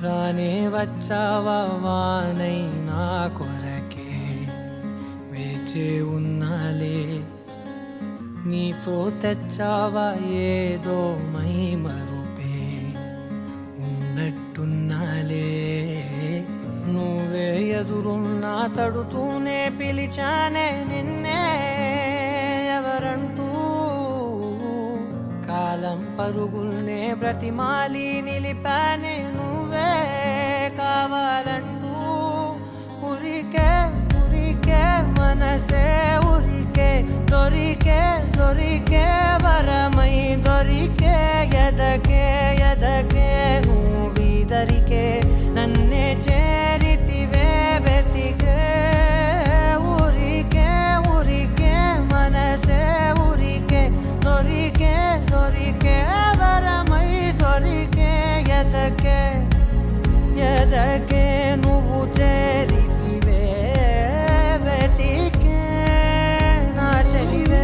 రానే వచ్చావా వానై నా కొరకే వేచే ఉన్నాలే నీతో తెచ్చావా ఏదో మై మరుపే ఉన్నట్టున్నాలే నువ్వే ఎదురున్నా తడుతూనే పిలిచానే నిన్నే ఎవరంటూ కాలం పరుగుల్నే బ్రతిమాలి నిలిపానే నువ్వే కావాలంటూ ఉరికే ఉరికే మనసే ఉరికే దొరికే దొరికే వరమై దొరికే ఎదకే ఎదకే నువ్విదరికే నన్నే చేరితివే వెతికే ఊరికే ఊరికే మనసే ఊరికే దొరికే దొరికే వరమై దొరికే ఎదకే ఎదకే నువ్వు చేరితివే వెతికే నా చెలివే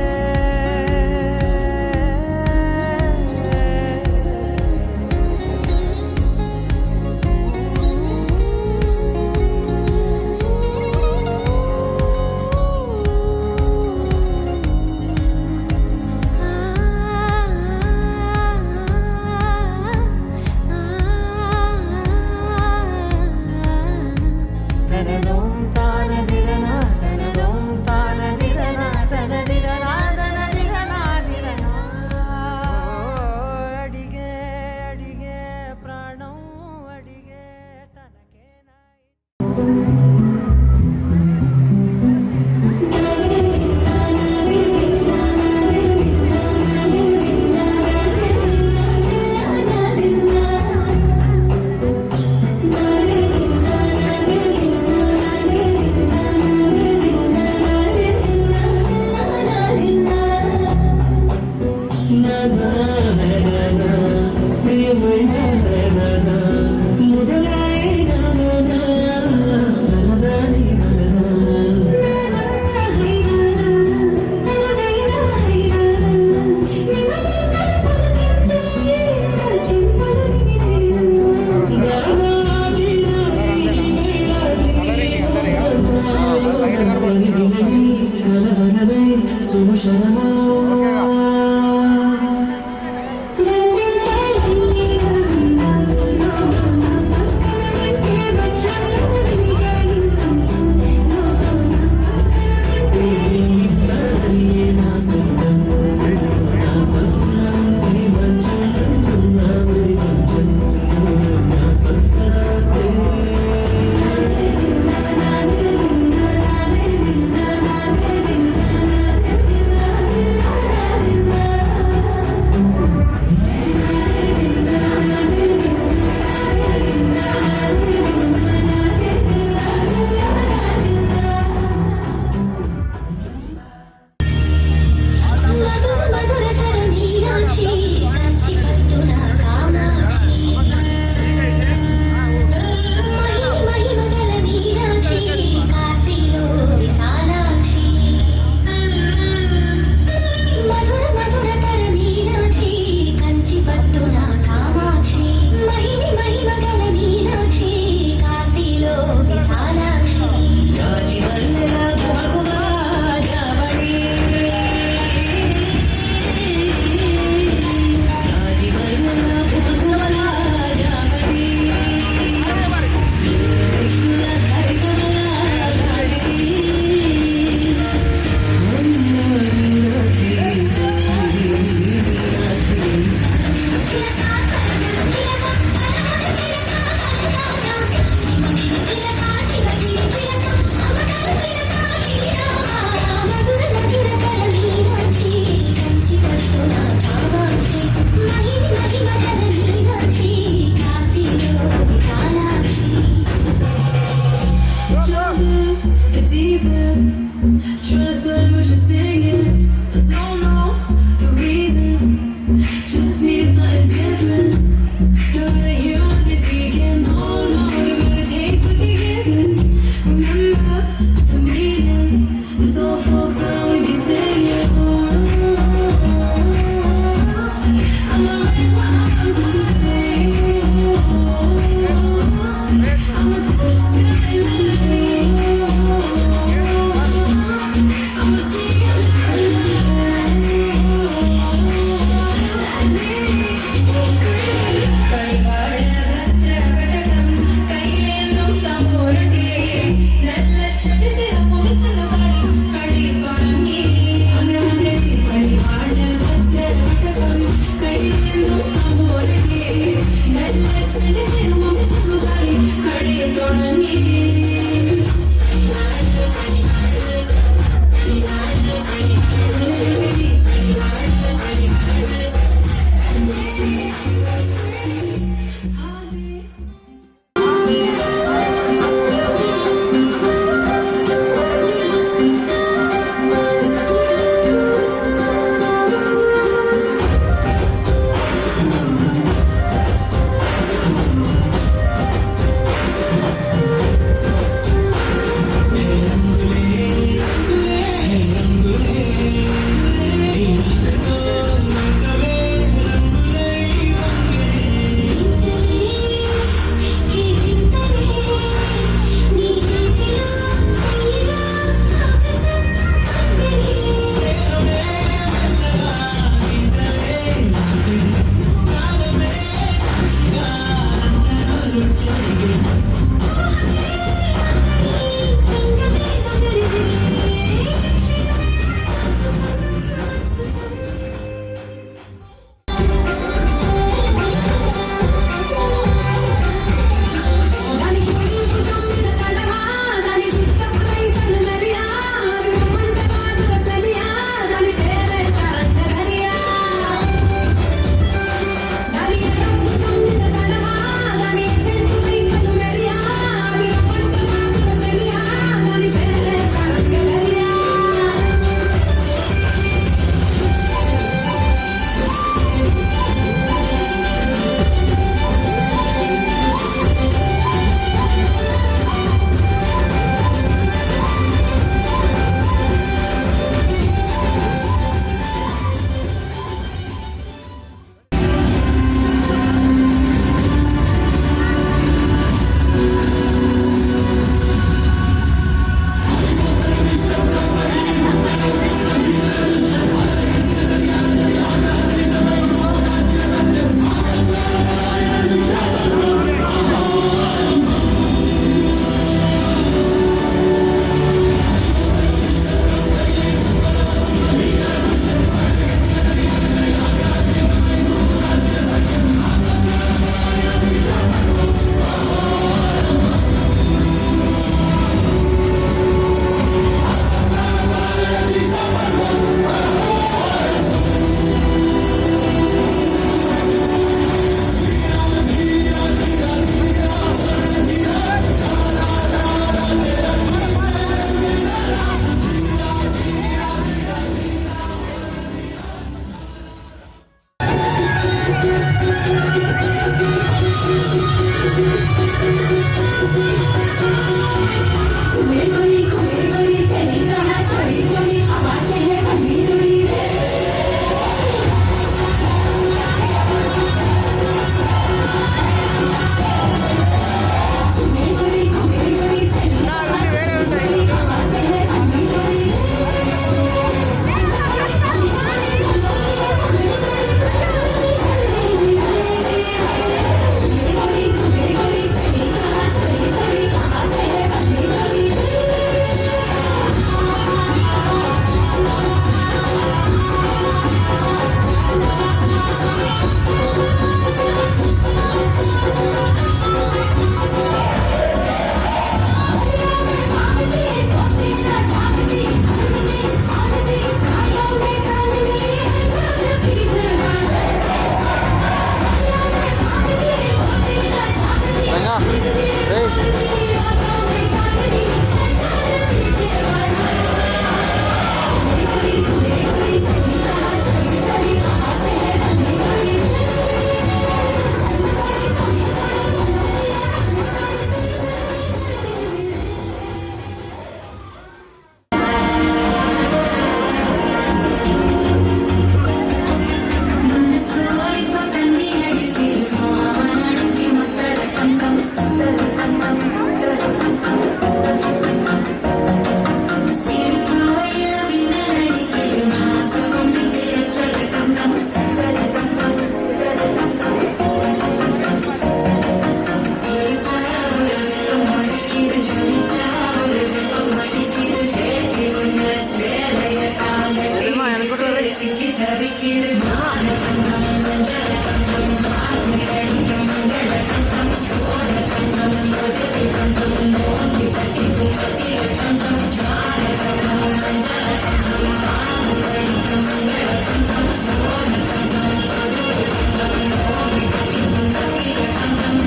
சிக்கி தவிக்கிது மால சங்கம் மஞ்சள சங்கம் மார்கழி அடிக்கும் மங்கள சங்கம் சோழ சங்கம் முதலி சங்கம் மோதி தட்டிக்கும் சத்திய சங்கம் மால சங்கம் மஞ்சள சங்கம் மார்கழி அடிக்கும் மங்கள சங்கம் சோழ சங்கம் முதலி சங்கம் மோதி தட்டிக்கும் சத்திய சங்கம்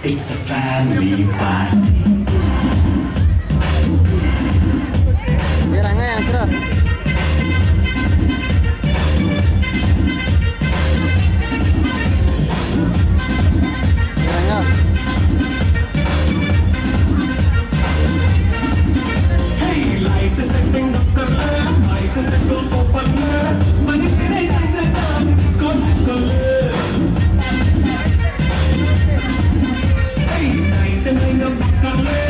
It's a family party. Rangga yang terus. Rangga. Hey, light is setting up the lamp, mic is set to open. Money today I said down, it's gone to color. Hey, night and I am color.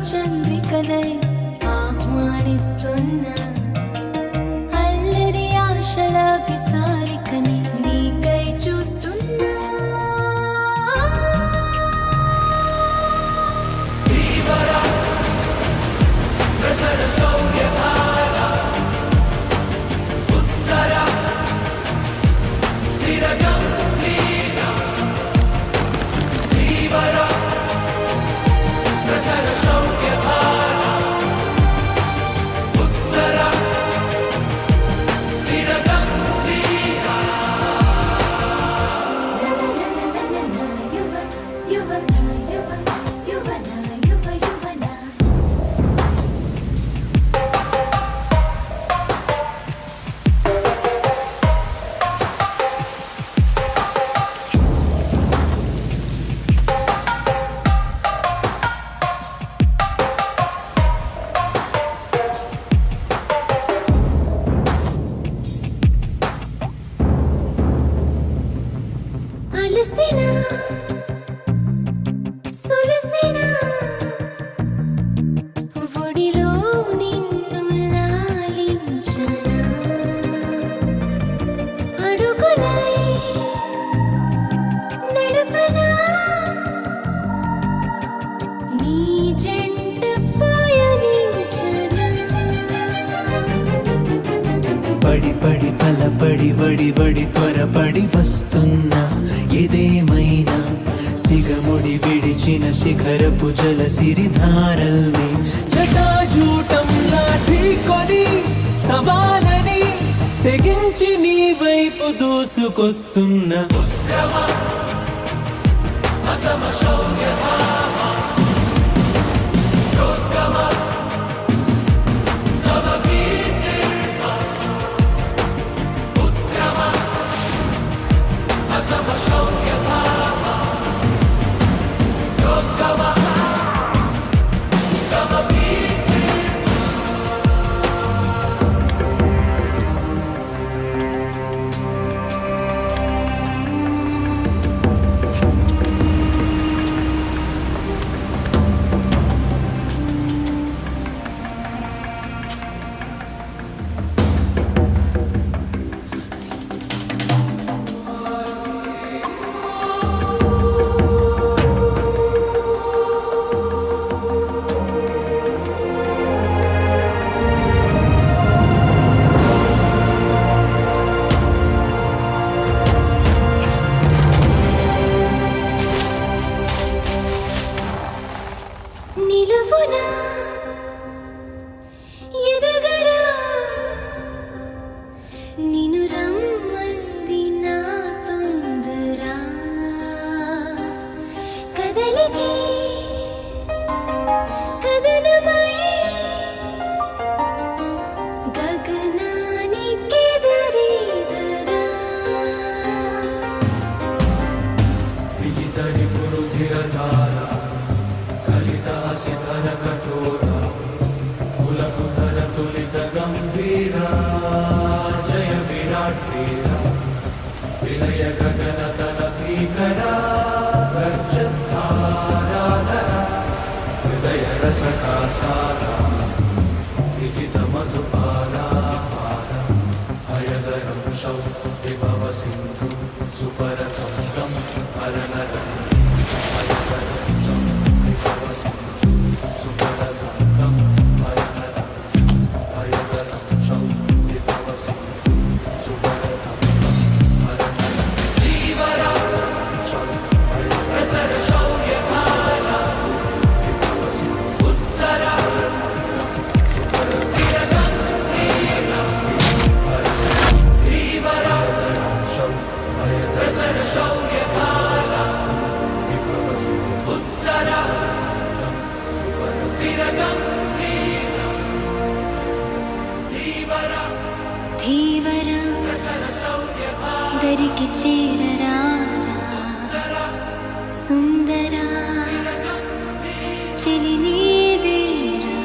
చంద్రికనై ఆహ్వానిస్తున్నా అల్లరి ఆశల విసారికని నీకై చూస్తున్నా ఒడిలో నిన్ను లాలించనా అడుగునై నడపనా నీ జంట పయనించనా పడి పడి తలపడి వడి వడి త్వరపడి వస్తున్నా ఇదేమైనా సిగముడి విడిచిన శిఖరపు జల సిరిధారల్ని జటాజూటంలా ఢీకొని సవాలని తెగించి నీ వైపు దూసుకొస్తున్నా నువ్వునా ఎదగరా నిన్ను రమ్మంది నా తొందరా కదలికి కదలమై గగనానికెదురీదరా విజితరి పురుధిరధార కలితాసిధర కఠోర కులకుధర తులిత గంభీర జయ విరాట్ వీర విలయ గగన తల భీకర గర్జద్ధారాధర హృదయ రసకాసార విజిత మధుపాలాహార హయగరం శౌ విభవ సింధు సుపరతం గం హరనరం హయగరం శౌ విభవ సింధు సుపరతం గం హరనరం హయగరం శౌ విభవ సింధు సుపరతం గం హరనరం ధీవరం శౌ ప్రసర శౌర్య భాష విభవ సింధు ఉత్సర ధీవరా దరికి చేరరా సుందరా చెలి నీదేరా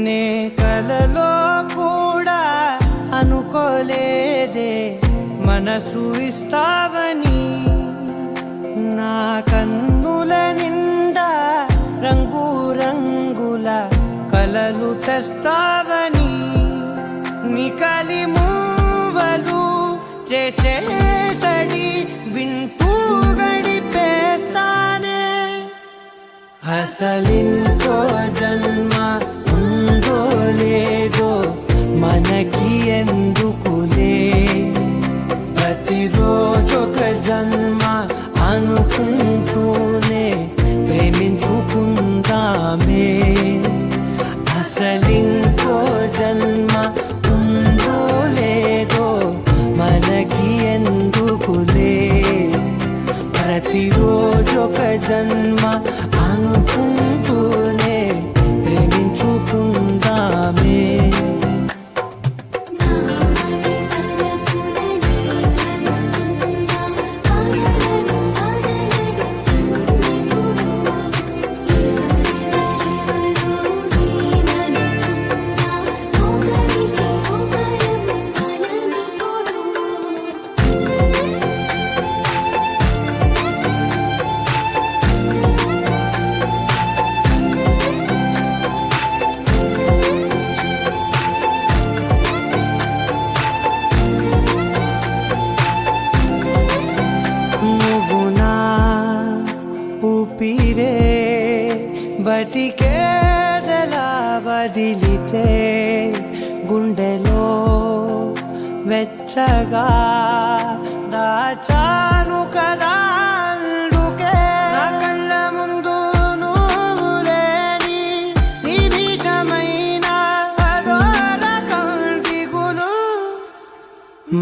నే కలలో కూడా అనుకోలేదే మనసు ఇస్తావని నా కన్నుల నిండా రంగు రంగుల కలలు తెస్తావని నికలి మూవలు చేసేసడి వింటూ గడిపేస్తానే అసలింకో జన్మ ఉందో లేదో మనకి ఎందుకులే ప్రతిరోజొక జన్మ అనుకుంటూనే ప్రేమించుకుందామే అసలింకో జన్మ ఉందో లేదో మనకి ఎందుకులే ప్రతిరోజొక జన్మ అనుకుంటూనే ప్రేమించుకుందామే ఊపిరే బతికేదలా వదిలితే గుండెలో వెచ్చగా దాచాను కదా అందుకే నా కళ్ళ ముందు నువ్వు లేని నిమిషమైన అదోర కంటిగులు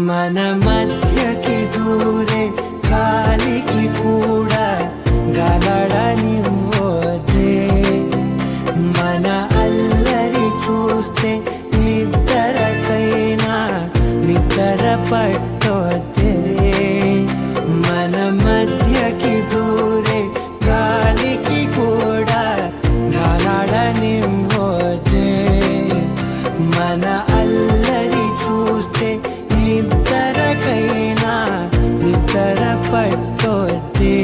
మన మధ్యకి దూరే గాలికి కూడా గలడనివ్వదే మన అల్లరి చూస్తే నిద్రకైనా నిద్ర పట్టొద్దే మన మధ్యకి దూరే గాలికి కూడా గలడనివ్వదే మన అల్లరి చూస్తే నిద్రకైనా నిద్ర పట్టొద్దే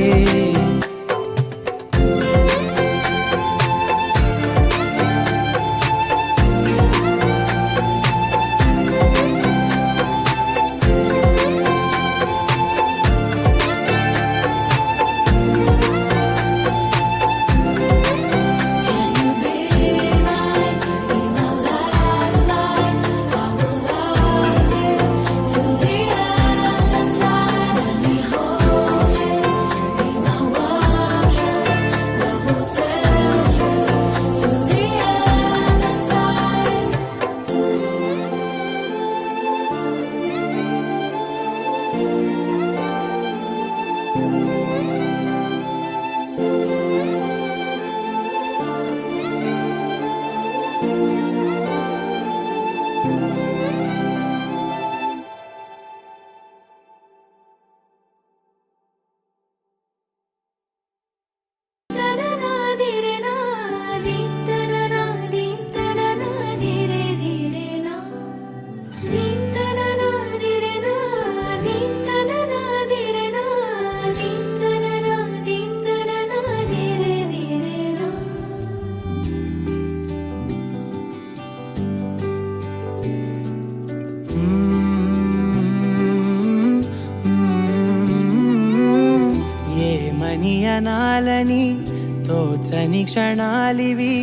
ఊసని క్షణాలివి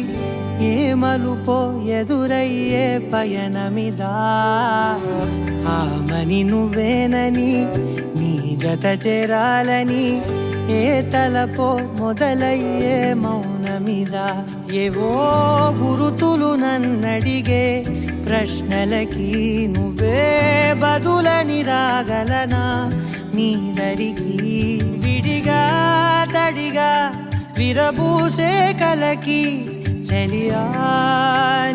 ఏ మలుపో ఎదురయ్యే పయనమిదా ఆమని నువ్వేనని నీ జత చేరాలని ఏ తలపో మొదలయ్యే మౌనమిదా ఏవో గురుతులు నన్నడిగే ప్రశ్నలకి నువ్వే బదులని రాగలనా నీ దరికి విడిగా తడిగా విరబూసే కలకి చెలియా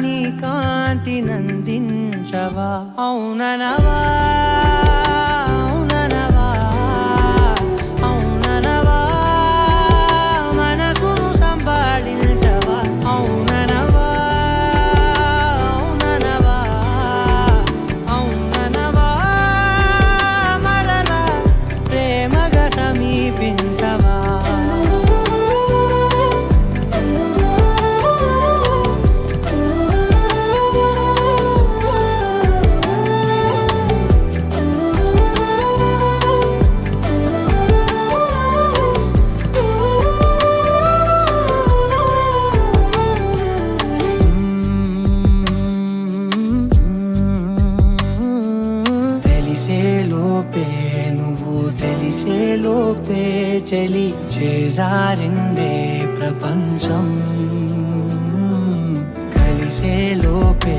నీ కాంతి నందించవా అవుననవా అవుననవా అవుననవా మనసును సంపాదించవా అవుననవా అవుననవా అవుననవా మరలా ప్రేమగా సమీపించవా తెలిసేలోపే నువ్వు తెలిసేలోపే చలి చేజారిందే ప్రపంచం కలిసేలోపే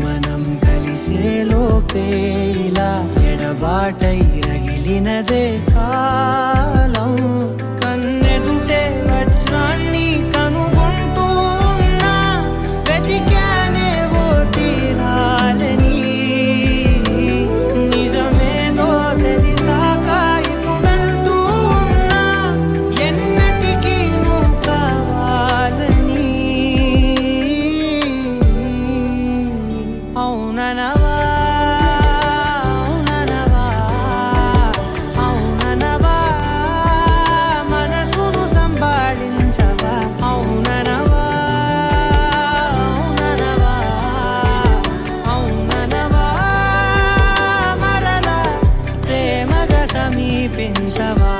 మనం కలిసేలోపే ఇలా ఎడబాటై రగిలినదే కాలం కన్నెదుటే వజ్రాన్ని కనుగొంటూ ఉన్నా వెతికానే ఓ తీరాలని నిజమేదో తెలిసాక ఇప్పుడంటూ ఉన్నా ఎన్నటికీ నువ్వు కావాలని అవుననవా అవుననవా అవుననవా మనసును సంపాదించవా అవుననవా అవుననవా అవుననవా మరలా ప్రేమగా సమీపించవా